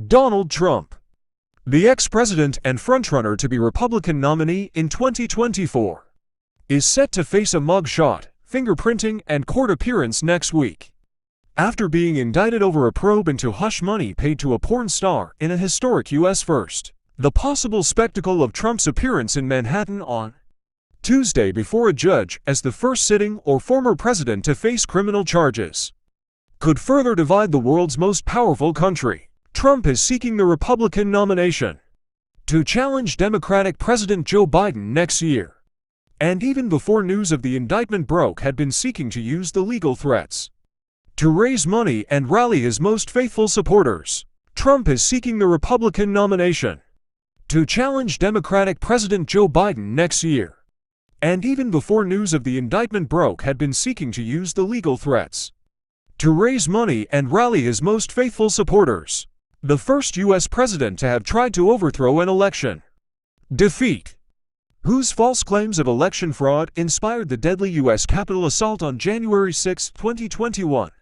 Donald Trump, the ex-president and frontrunner to be Republican nominee in 2024, is set to face a mugshot, fingerprinting, and court appearance next week, after being indicted over a probe into hush money paid to a porn star in a historic U.S. first. The possible spectacle of Trump's appearance in Manhattan on Tuesday before a judge as the first sitting or former president to face criminal charges could further divide the world's most powerful country. Trump is seeking the Republican nomination to challenge Democratic President Joe Biden next year, and even before news of the indictment broke had been seeking to use the legal threats to raise money and rally his most faithful supporters. Trump is seeking the Republican nomination to challenge Democratic President Joe Biden next year, and even before news of the indictment broke had been seeking to use the legal threats to raise money and rally his most faithful supporters. The first U.S. president to have tried to overthrow an election defeat, whose false claims of election fraud inspired the deadly U.S. Capitol assault on January 6, 2021,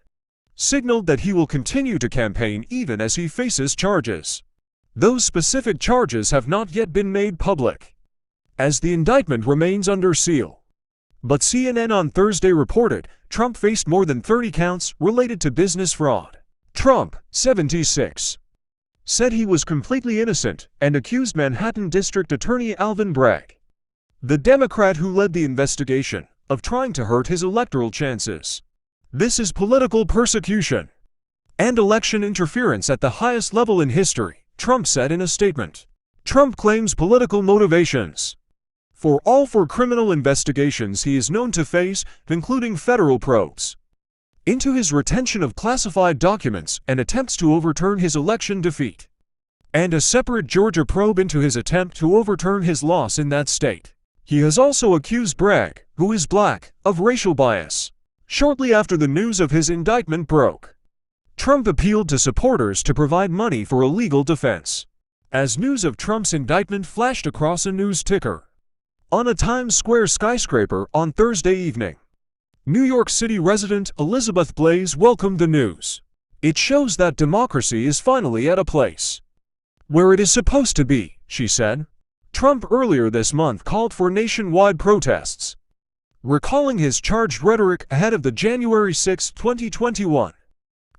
signaled that he will continue to campaign even as he faces charges. Those specific charges have not yet been made public, as the indictment remains under seal. But CNN on Thursday reported Trump faced more than 30 counts related to business fraud. Trump, 76, said he was completely innocent and accused Manhattan District Attorney Alvin Bragg, the Democrat who led the investigation, of trying to hurt his electoral chances. This is political persecution and election interference at the highest level in history, Trump said in a statement. Trump claims political motivations for all four criminal investigations he is known to face, including federal probes into his retention of classified documents and attempts to overturn his election defeat, and a separate Georgia probe into his attempt to overturn his loss in that state. He has also accused Bragg, who is black, of racial bias. Shortly after the news of his indictment broke, Trump appealed to supporters to provide money for a legal defense, as news of Trump's indictment flashed across a news ticker on a Times Square skyscraper on Thursday evening. New York City resident Elizabeth Blaze welcomed the news. "It shows that democracy is finally at a place where it is supposed to be," she said. Trump earlier this month called for nationwide protests, recalling his charged rhetoric ahead of the January 6, 2021,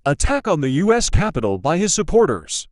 attack on the U.S. Capitol by his supporters.